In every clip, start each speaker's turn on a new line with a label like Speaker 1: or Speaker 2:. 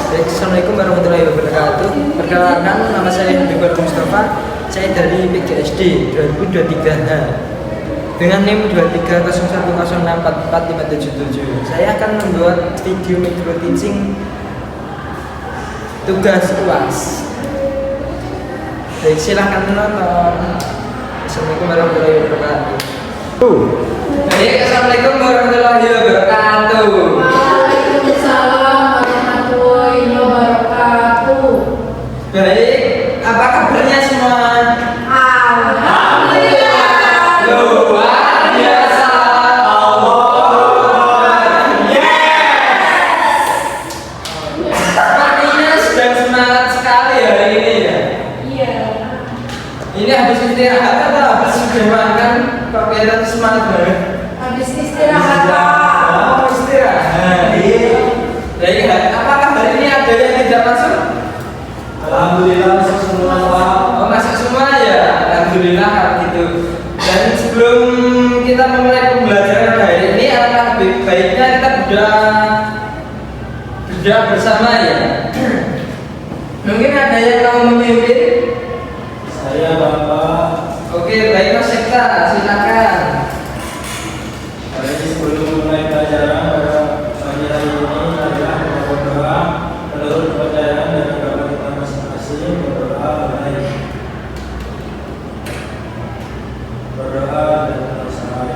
Speaker 1: Assalamualaikum warahmatullahi wabarakatuh. Perkenalkan, nama saya Habibur Mustafa. Saya dari PGSD 2023H dengan NIM 23010644577. Saya akan membuat video micro teaching tugas UAS. Baik, silahkan menonton. Assalamualaikum warahmatullahi wabarakatuh. Baik, assalamualaikum warahmatullahi wabarakatuh.
Speaker 2: Waalaikumsalam warahmatullahi wabarakatuh.
Speaker 1: Baik, apa kabarnya semua?
Speaker 2: Alhamdulillah.
Speaker 1: Luar biasa. Sepertinya sedang semangat sekali hari ini ya.
Speaker 2: Iya.
Speaker 1: Ini habis istirahat atau habis sudah makan? Kok kelihatan semangat banget?
Speaker 2: Habis istirahat, Pak.
Speaker 1: Oh, istirahat. Baik, apakah hari ini ada yang tidak masuk?
Speaker 3: Alhamdulillah masuk semua Pak.
Speaker 1: Oh, masuk semua ya. Alhamdulillah kalau gitu. Dan sebelum kita memulai pembelajaran hari ini, alangkah lebih baiknya kita berdoa bersama ya. Mungkin ada yang mau memimpin?
Speaker 3: Saya Bapak.
Speaker 1: Oke, baik Mas Sekta, silakan.
Speaker 3: Hari ini sebelum mulai pelajaran pada pagi hari ini adalah kita berdoa menurut kepercayaan dan agama kita masing-masing. Berdoa dan berusaha.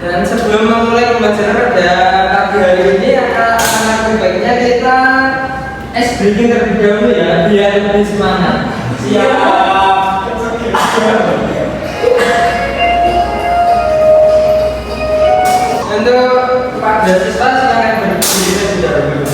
Speaker 3: Dan sebelum memulai pembelajaran pada pagi hari ini, akan lebih baiknya kita ice breaking terlebih dahulu ya, biar lebih semangat. Untuk Pak Dasiswa silakan berdiri terlebih dahulu.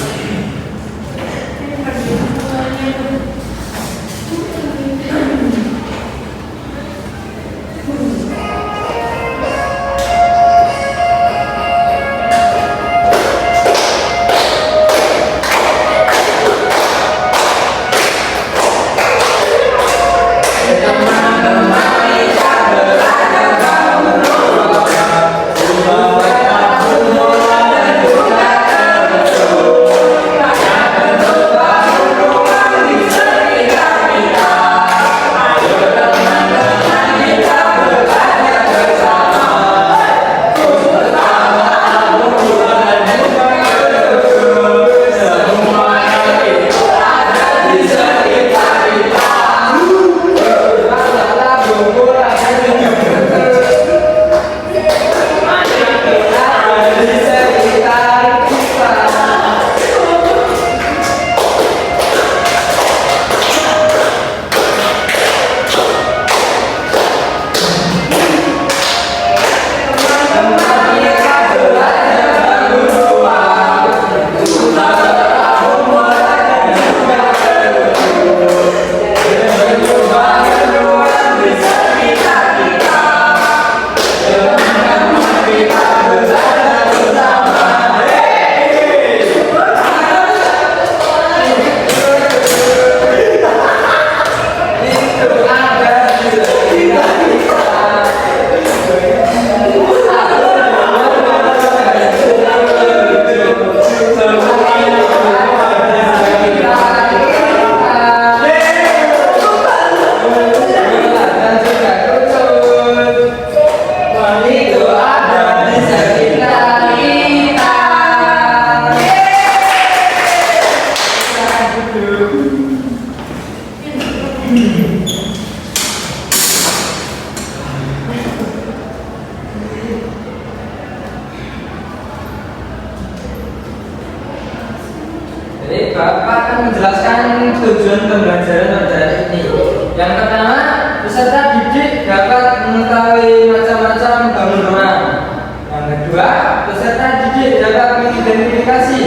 Speaker 3: Jadi Bapak akan menjelaskan tujuan pembelajaran pada hari ini. Yang pertama, peserta didik dapat mengetahui macam-macam bangun ruang. Yang kedua, peserta didik dapat mengidentifikasi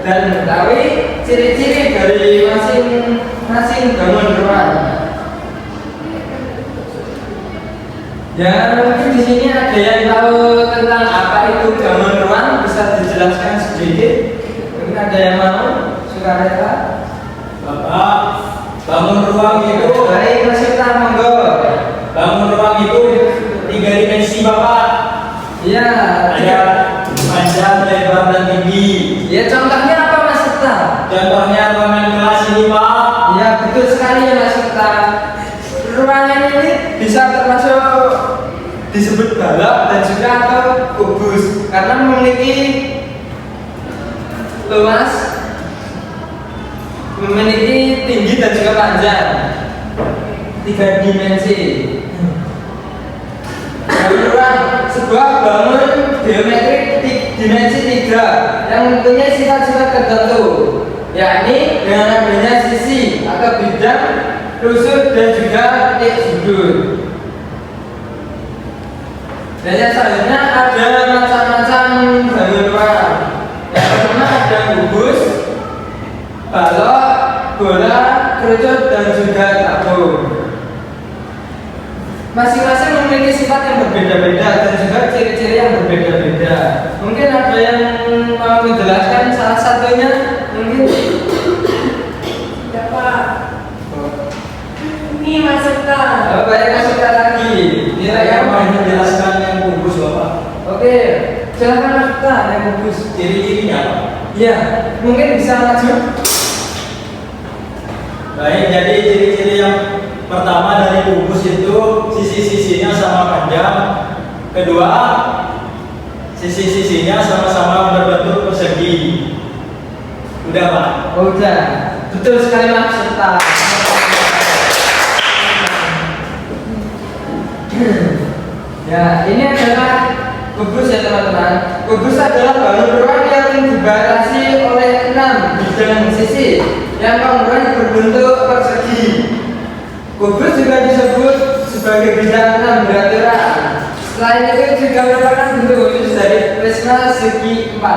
Speaker 3: dan mengetahui ciri-ciri dari masing-masing bangun ruang. Ya, mungkin di sini ada yang tahu tentang apa itu bangun ruang, bisa dijelaskan sedikit. Mungkin ada yang mau? Sukarela. Bapak, bangun ruang itu
Speaker 1: Baik, Mas Yuta,
Speaker 3: ruangan ini bisa termasuk disebut balok dan juga atau kubus karena memiliki luas, memiliki tinggi dan juga panjang, 3 dimensi. Ruang sebuah bangun geometrik dimensi 3 yang mempunyai sifat-sifat tertentu, yakni dengan adanya sisi atau bidang, rusuk dan juga titik sudut. Dan yang selanjutnya ada macam-macam bangun ruang. Yang pertama ada kubus, balok, bola, kerucut dan juga tabung. Masing-masing memiliki sifat yang berbeda-beda dan juga ciri-ciri yang berbeda-beda. Mungkin ada yang mau menjelaskan salah satunya, mungkin.
Speaker 2: Tidak, Pak. Ini masukkan.
Speaker 3: Baik, masukkan lagi.
Speaker 4: Saya mau menjelaskan yang kubus, Bapak.
Speaker 3: Oke, silahkan masukkan yang kubus.
Speaker 4: Ciri-cirinya apa?
Speaker 3: Ya, mungkin bisa maju.
Speaker 4: Baik, jadi ciri-ciri yang pertama dari kubus itu sisi-sisinya sama panjang. Kedua, sisi-sisinya sama-sama berbentuk persegi. Udah, Pak?
Speaker 3: Oh, udah. Betul sekali, Mas Serta. Ya, ini adalah kubus ya teman-teman. Kubus adalah bangun ruang yang dibatasi oleh 6 bidang sisi yang kemudian berbentuk persegi. Kubus juga disebut sebagai bidang 6 beraturan. Selain itu juga merupakan bentuk khusus dari prisma segi 4.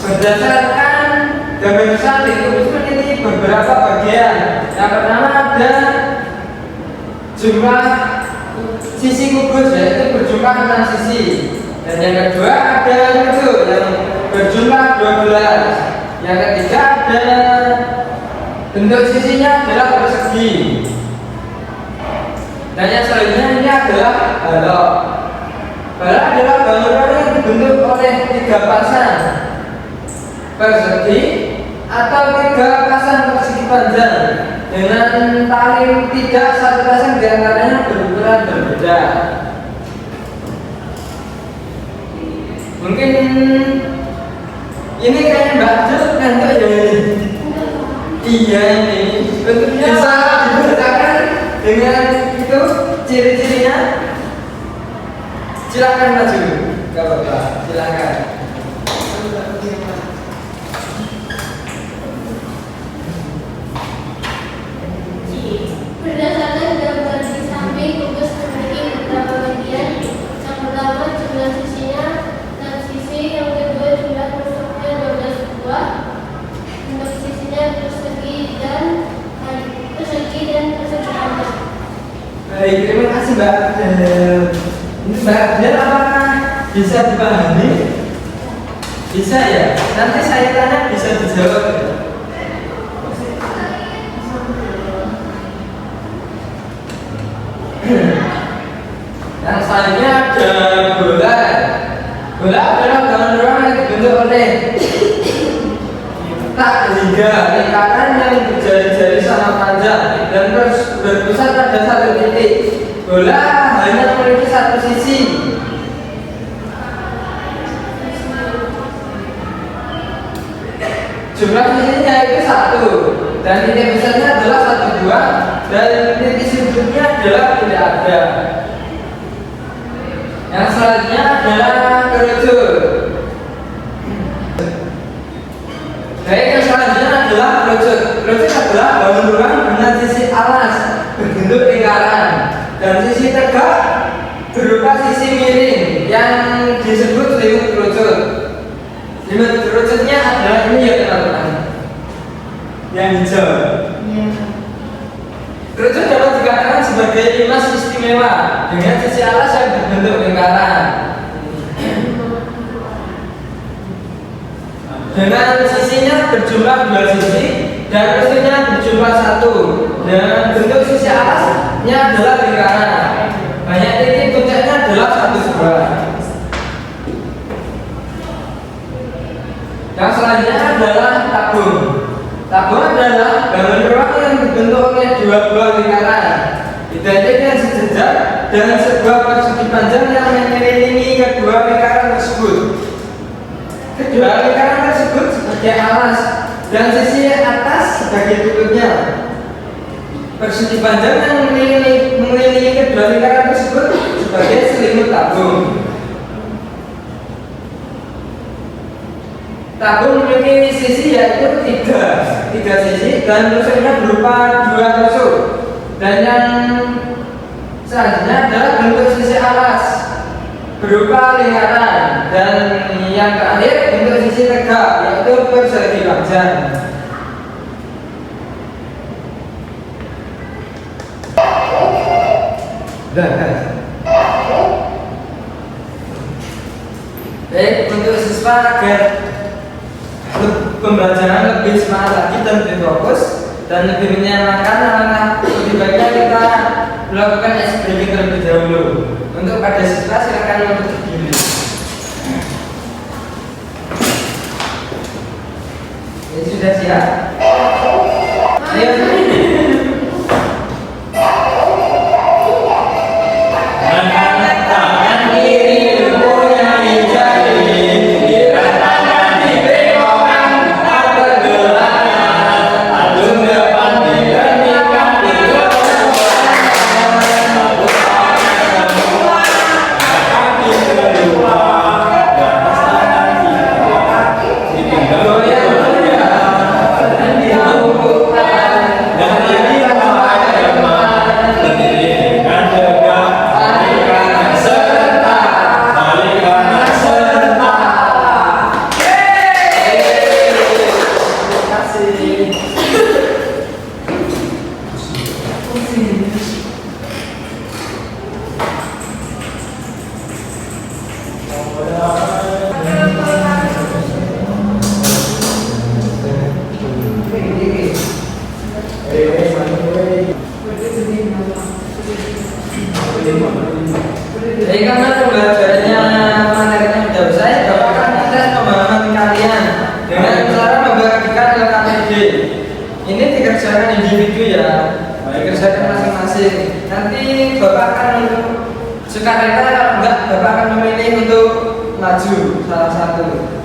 Speaker 3: Berdasarkan gambar besar di kubus memiliki beberapa bagian. Yang pertama ada jumlah sisi kubus, yaitu berjumlah 6 sisi. Dan yang kedua ada kerucut yang berjumlah 12. Yang ketiga ada bentuk sisinya adalah persegi. Dan yang selanjutnya ini adalah balok. Balok adalah bangunan yang dibentuk oleh 3 pasang persegi atau 3 pasang persegi panjang dengan paling tidak 1 pasang diantaranya berukuran berbeda. Mungkin ini kayaknya Mbak Jul ngantuk ya ini. Iya ini bentuknya bisa dibedakan dengan itu ciri-cirinya. Silakan maju, nggak apa-apa, silakan.
Speaker 5: Berdasarkan gambar di samping, kubus memiliki beberapa bagian. Yang pertama jumlah sisinya 6 sisi, yang kedua jumlah tusuknya 12 buah. Bentuk sisinya persegi dan persegi panjang.
Speaker 3: Baik, terima kasih Mbak Adel. Ini Mbak Adel apakah bisa dipahami? Bisa ya? Nanti saya tanya bisa dijawab ya? Yang selanjutnya ada bola. Bola adalah bangunan ruang yang dibentuk oleh tak hingga lingkaran yang berjari-jari sama panjang dan berpusat pada satu titik. Bola hanya memiliki 1 sisi. Jumlah sisinya itu 1 dan titik pusatnya adalah 1 buah dan titik sudutnya adalah tidak ada. Yang selanjutnya adalah kerucut. Baik, yang selanjutnya adalah kerucut. Kerucut adalah bangun ruang dengan sisi alas berbentuk lingkaran dan sisi tegak berupa sisi miring yang disebut selimut kerucut. Selimut kerucutnya adalah ini ya teman-teman, yang hijau. Kerucut dapat dikatakan sebagai limas istimewa dengan sisi alas yang berbentuk lingkaran. Dengan sisinya berjumlah 2 sisi dan rusuknya berjumlah 1 dan bentuk sisi alasnya adalah lingkaran. Banyak titik puncaknya adalah 1 buah. Yang selanjutnya adalah tabung. Tabung adalah bangun ruang yang dibentuk oleh dua buah lingkaran identik dengan sejajar dengan sebuah persegi panjang yang mengelilingi kedua lingkaran tersebut. Kedua lingkaran tersebut sebagai alas dan sisi atas sebagai tutupnya. Persegi panjang yang mengelilingi kedua lingkaran tersebut sebagai selimut tabung. Tabung memiliki sisi yaitu tiga sisi dan tusuknya berupa dua tusuk. Dan yang selanjutnya adalah bentuk sisi alas berupa lingkaran dan yang terakhir bentuk sisi tegak yaitu persegi panjang. Baik, untuk siswa agar pembelajaran lebih semangat lagi dan lebih fokus dan lebih menyenangkan, alangkah lebih baiknya kita melakukan explaining terlebih dahulu. Untuk pada siswa silakan untuk berdiri. Ini sudah siap? Ayo. Jadi karena pembelajarannya materinya sudah selesai, Bapak akan tes pemahaman kalian dengan cara membagikan LKPD. Ini dikerjakan individu ya, dikerjakan masing-masing. Nanti Bapak akan sukarela, kalau enggak Bapak akan memilih untuk maju salah satu.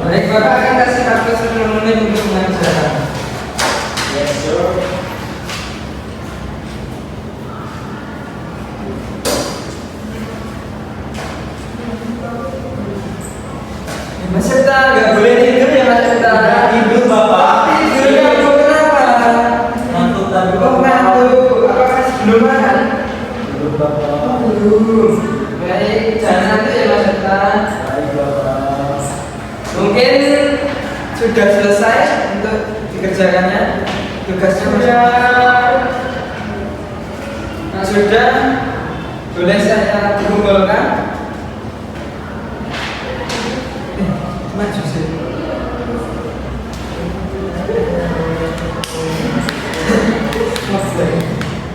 Speaker 3: Baik, Bapak akan kasih waktu 10 menit untuk mengerjakan.
Speaker 4: Yes, sir.
Speaker 3: Mas Septa, nggak boleh tidur ya Mas Septa.
Speaker 4: Tidur, Bapak.
Speaker 3: Tidur kamu kenapa?
Speaker 4: Ngantuk tadi,
Speaker 3: Oh ngantuk, apakah sebelum makan?
Speaker 4: Tidur, Bapak.
Speaker 3: Baik, jangan ngantuk ya Mas Septa.
Speaker 4: Baik, Bapak.
Speaker 3: Mungkin sudah selesai untuk dikerjakannya. Tugasnya sudah. Nah sudah, boleh saya kumpulkan. Maju sih.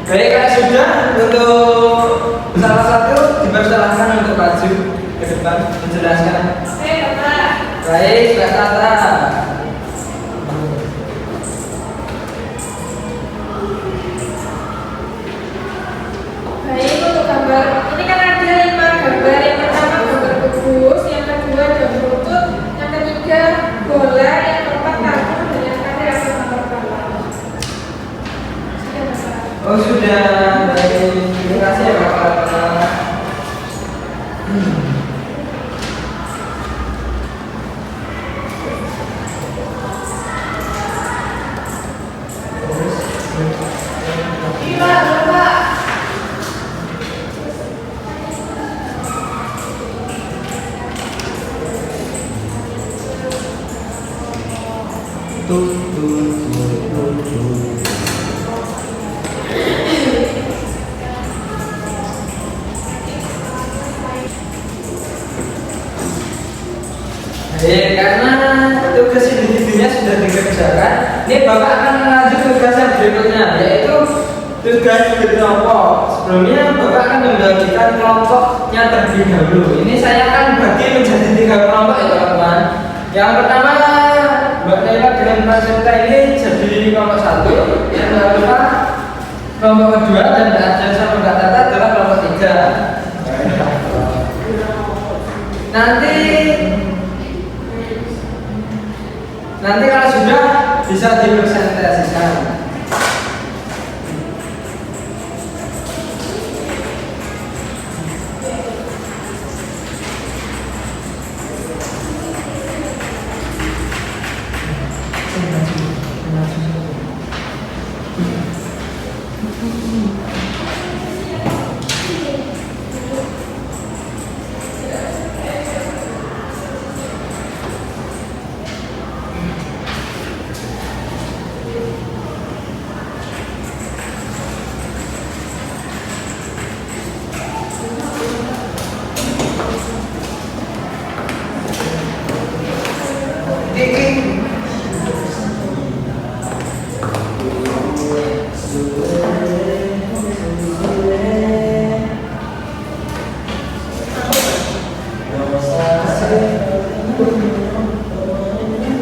Speaker 3: Baik, kalau sudah untuk salah satu dipersilahkan untuk maju ke depan menjelaskan. Baik, Mbak Tata.
Speaker 2: Baik, untuk gambar ini kan ada 5 gambar. Yang pertama gambar kubus, yang kedua jam lutut, yang ketiga bola, yang keempat kartu, dan yang terakhir ada gambar bola.
Speaker 3: Oh sudah, baik. Terima kasih ya Mbak Tata. Karena tugas individunya sudah dikerjakan, ini Bapak akan lanjut tugas yang berikutnya, yaitu tugas berkelompok. Sebelumnya Bapak akan membagikan kelompoknya terlebih dahulu. Ini saya akan bagi menjadi 3 kelompok ya teman-teman. Yang pertama Mbak Naila dengan Mbak Sinta ini jadi kelompok 1. Yang kedua kelompok kedua dan Mbak Adjan sama Mbak Tata adalah kelompok 3. Nanti kalau sudah bisa dipresentasikan.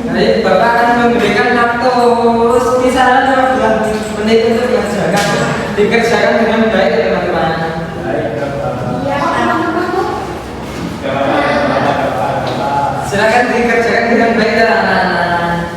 Speaker 3: Baik, Bapak akan memberikan waktu kisaran 12 menit untuk dikerjakan dengan baik ya teman-teman. Silakan dikerjakan dengan baik ya anak-anak.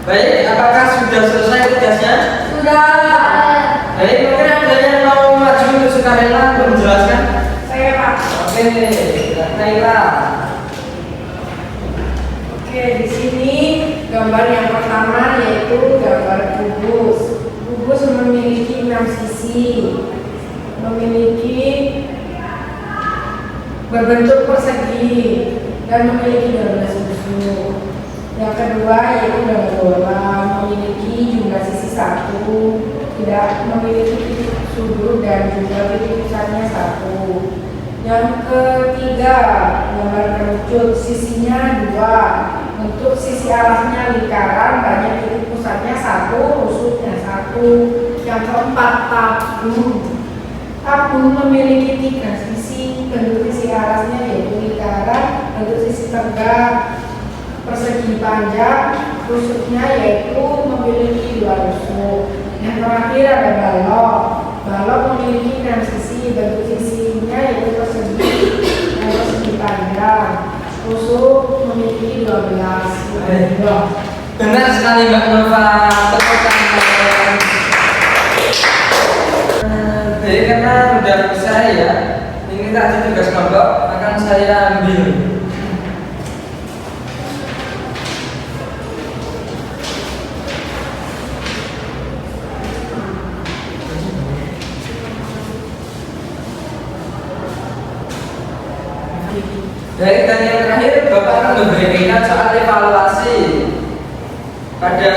Speaker 3: Baik, apakah sudah selesai tugasnya?
Speaker 2: Sudah.
Speaker 3: Baik, mungkin ada yang mau maju untuk sukarela untuk menjelaskan?
Speaker 2: Saya Pak.
Speaker 3: Oke, Naila.
Speaker 2: Oke, di sini gambar yang pertama yaitu gambar kubus. Kubus memiliki 6 sisi, memiliki berbentuk persegi dan memiliki 12 susu. Yang kedua yaitu bola, memiliki jumlah sisi 1, tidak memiliki titik sudut dan juga titik pusatnya 1. Yang ketiga, gambar kerucut, sisinya 2, untuk sisi arahnya lingkaran, banyak titik pusatnya 1, rusuknya 1. Yang keempat, tabung. Tabung memiliki 3 sisi, bentuk sisi arahnya yaitu lingkaran, bentuk sisi tegak, persegi panjang, rusuknya yaitu memiliki 2 rusuk. Yang terakhir ada balok. Balok memiliki 6 sisi, bentuk sisinya yaitu persegi dan persegi panjang. Rusuk memiliki 12.
Speaker 3: Benar sekali Mbak Nova. Tepuk tangan. Jadi karena udah selesai ya, ini tadi tugas kelompok akan saya ambil. Baik, dan yang terakhir Bapak akan memberikan soal evaluasi pada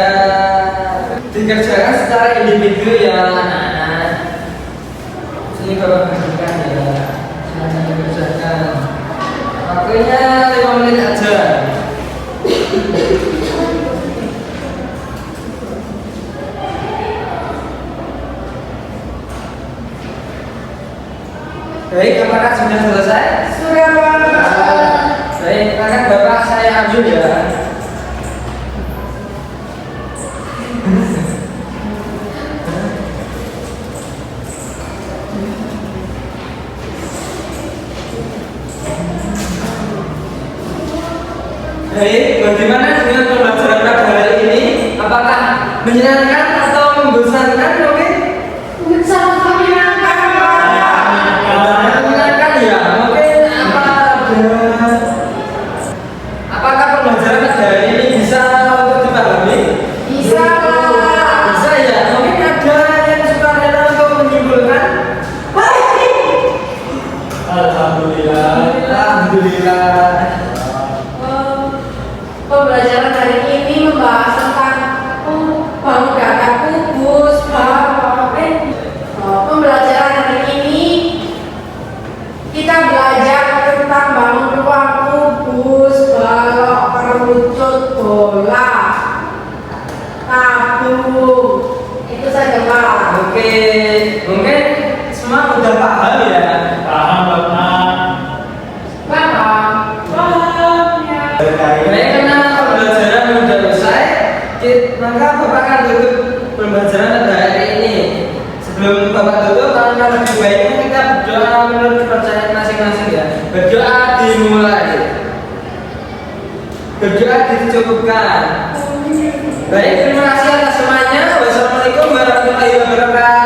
Speaker 3: dikerjakan secara individu ya anak-anak. Sini Bapak berikan ya, silakan dikerjakan. Waktunya 5 menit aja. Baik, apakah sudah selesai?
Speaker 2: Sudah Pak.
Speaker 3: Baik, akan Bapak saya ambil ya. Baik, bagaimana dengan pembelajaran pada hari ini? Apakah menyenangkan atau membosankan mungkin?
Speaker 2: Sangat menyenangkan Pak.
Speaker 3: Menyenangkan ya, mungkin apakah pembelajaran pada hari ini bisa untuk dipahami?
Speaker 2: Bisa Pak.
Speaker 3: Bisa ya, mungkin ada yang suka rela untuk menyimpulkan?
Speaker 4: Alhamdulillah.
Speaker 3: Alhamdulillah.
Speaker 2: Pembelajaran hari ini membahas tentang
Speaker 6: membangun data kubus, pembelajaran hari ini kita belajar tentang bangun ruang kubus, balok, kerucut, bola, tabung. Itu saja Pak.
Speaker 3: Oke, mungkin semua udah paham ya.
Speaker 4: Paham Bapak.
Speaker 6: Paham? Paham ya.
Speaker 3: Baik, karena pembelajaran sudah selesai, maka Bapak akan tutup pembelajaran pada hari ini. Sebelum Bapak tutup, alangkah lebih baiknya kita berdoa menurut kepercayaan masing-masing ya. Berdoa dimulai. Berdoa dicukupkan. Baik, terima kasih atas semuanya. Wassalamualaikum warahmatullahi wabarakatuh.